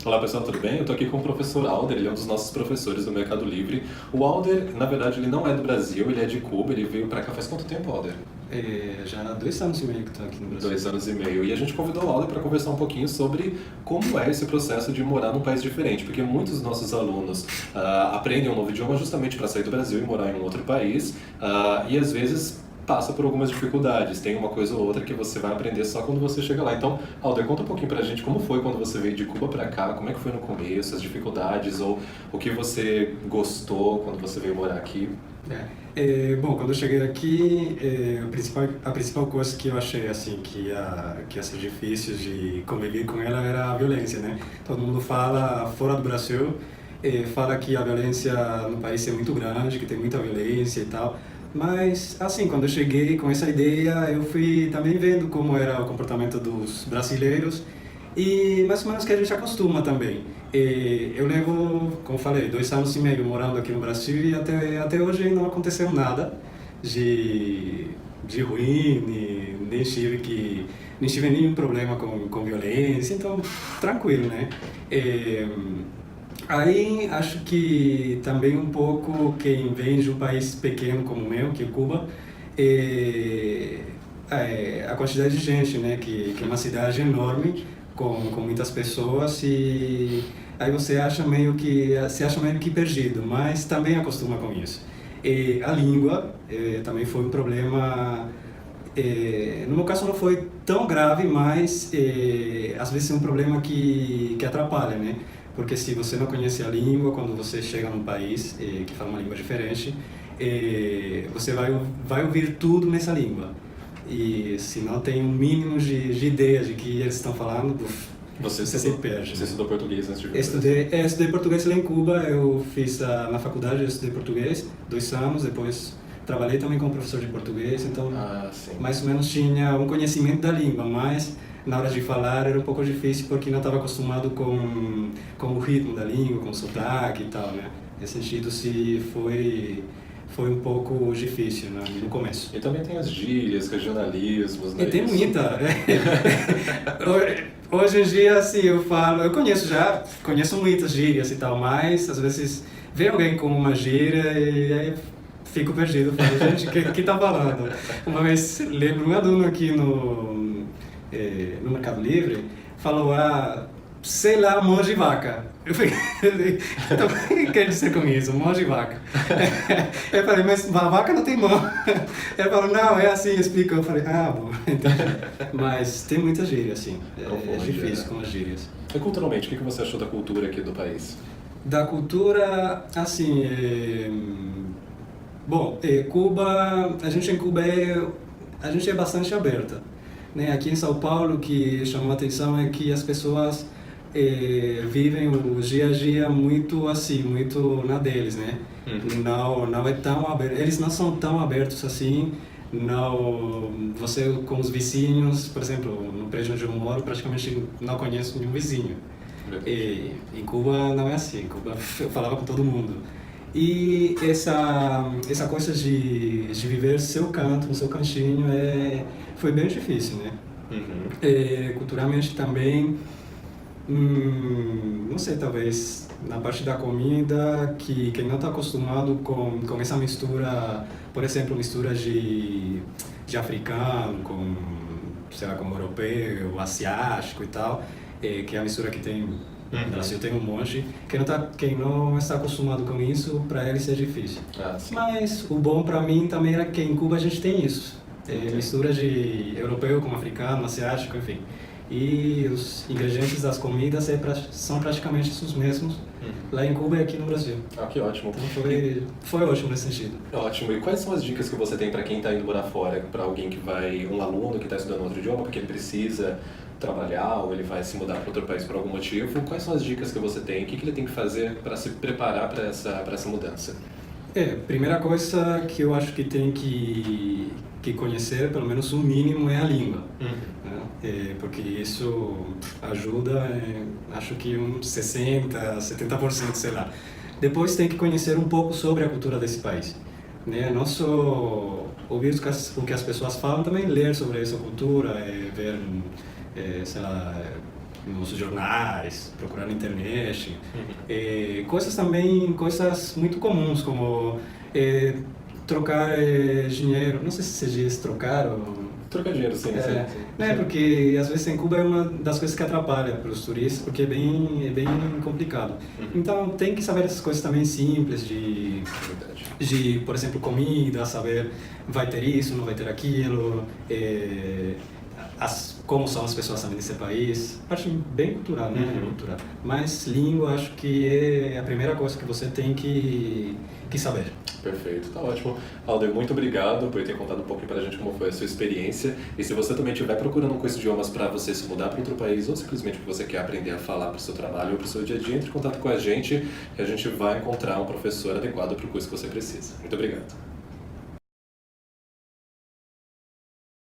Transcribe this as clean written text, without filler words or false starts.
Olá pessoal, tudo bem? Eu estou aqui com o professor Alder, ele é um dos nossos professores do Mercado Livre. O Alder, na verdade, ele não é do Brasil, ele é de Cuba, ele veio para cá faz quanto tempo, Alder? Já há 2 anos e meio que estou aqui no Brasil. 2 anos e meio. E a gente convidou o Alder para conversar um pouquinho sobre como é esse processo de morar num país diferente, porque muitos dos nossos alunos aprendem um novo idioma justamente para sair do Brasil e morar em um outro país, e às vezes passa por algumas dificuldades, tem uma coisa ou outra que você vai aprender só quando você chega lá. Então, Alder, conta um pouquinho pra gente como foi quando você veio de Cuba pra cá, como é que foi no começo, as dificuldades ou o que você gostou quando você veio morar aqui. Bom, quando eu cheguei aqui, a principal coisa que eu achei assim que ia ser difícil de conviver com ela era a violência, né? Todo mundo fala fora do Brasil, fala que a violência no país é muito grande, que tem muita violência e tal. Mas, assim, quando eu cheguei com essa ideia, eu fui também vendo como era o comportamento dos brasileiros e mais ou menos que a gente acostuma também. Eu levo, como falei, 2 anos e meio morando aqui no Brasil e até hoje não aconteceu nada de ruim, nem tive nenhum problema com violência, então tranquilo, né? Eh, Aí acho que também um pouco quem vem de um país pequeno como o meu, que é Cuba, a quantidade de gente, né, que é uma cidade enorme com muitas pessoas e aí você acha se acha meio que perdido, mas também acostuma com isso. E a língua também foi um problema. No meu caso não foi tão grave, mas às vezes é um problema que atrapalha, né? Porque se você não conhece a língua, quando você chega num país que fala uma língua diferente, você vai ouvir tudo nessa língua. E se não tem um mínimo de ideia de que eles estão falando, você se perde. Você estudou português antes de vir? Estudei português lá em Cuba, eu fiz na faculdade, eu estudei português, 2 anos, depois trabalhei também como professor de português, então mais ou menos tinha um conhecimento da língua, mas na hora de falar era um pouco difícil porque não estava acostumado com o ritmo da língua, com o sotaque e tal, né? Nesse sentido, foi um pouco difícil, né, no começo. E também tem as gírias, regionalismos, né? E tem muita. Hoje em dia, assim, eu conheço muitas gírias e tal, mas às vezes vem alguém com uma gíria e aí fico perdido, falo, gente, o que tá falando? Uma vez, lembro, um aluno aqui no Mercado Livre falou, sei lá, mão de vaca. Eu falei, então o que quer dizer com isso, mão de vaca? Eu falei, mas a vaca não tem mão. Ele falou, não, é assim, explicou. Eu falei, bom, então, mas tem muita gíria, assim, é difícil com as gírias. E culturalmente, o que você achou da cultura aqui do país? Da cultura, assim, bom, Cuba, a gente em Cuba a gente é bastante aberta, né? Aqui em São Paulo, o que chamou a atenção é que as pessoas vivem o dia a dia muito assim, muito na deles, né? Não é tão aberto, eles não são tão abertos assim. Não, você com os vizinhos, por exemplo, no prédio onde eu moro, praticamente não conheço nenhum vizinho. Em Cuba não é assim, em Cuba eu falava com todo mundo. E essa coisa de viver seu canto, no seu cantinho, foi bem difícil, né? Culturalmente também, não sei, talvez na parte da comida, que quem não está acostumado com essa mistura, por exemplo, mistura de africano com, sei lá, como europeu, asiático e tal, que é a mistura que tem no Brasil, tem um monte. Quem não está acostumado com isso, para eles é difícil. Mas o bom para mim também era que em Cuba a gente tem isso. Mistura de europeu com africano, asiático, enfim. E os ingredientes das comidas são praticamente os mesmos lá em Cuba e aqui no Brasil. Que ótimo. Então foi ótimo nesse sentido. Ótimo. E quais são as dicas que você tem para quem está indo morar fora? Para alguém um aluno que está estudando outro idioma, porque ele precisa trabalhar ou ele vai se mudar para outro país por algum motivo? Quais são as dicas que você tem? O que ele tem que fazer para se preparar para essa mudança? Primeira coisa que eu acho que tem que conhecer, pelo menos o mínimo, é a língua. Né? Porque isso ajuda, acho que uns 60%, 70%, sei lá. Depois tem que conhecer um pouco sobre a cultura desse país. Né? Não só ouvir o que as pessoas falam, também ler sobre essa cultura, ver, sei lá, nos jornais, procurar na internet. Coisas também, coisas muito comuns, como trocar dinheiro, não sei se se diz trocar ou... Trocar dinheiro, sim, sim. Né, porque às vezes em Cuba é uma das coisas que atrapalha para os turistas, porque é bem complicado. Então tem que saber essas coisas também simples de, por exemplo, comida, saber vai ter isso, não vai ter aquilo, como são as pessoas também nesse país. Acho bem cultural, né? Cultural. Mas língua acho que é a primeira coisa que você tem que saber. Perfeito, tá ótimo. Alder, muito obrigado por ter contado um pouquinho pra gente como foi a sua experiência. E se você também estiver procurando um curso de idiomas para você se mudar para outro país ou simplesmente porque você quer aprender a falar para o seu trabalho ou para o seu dia a dia, entre em contato com a gente que a gente vai encontrar um professor adequado para o curso que você precisa. Muito obrigado.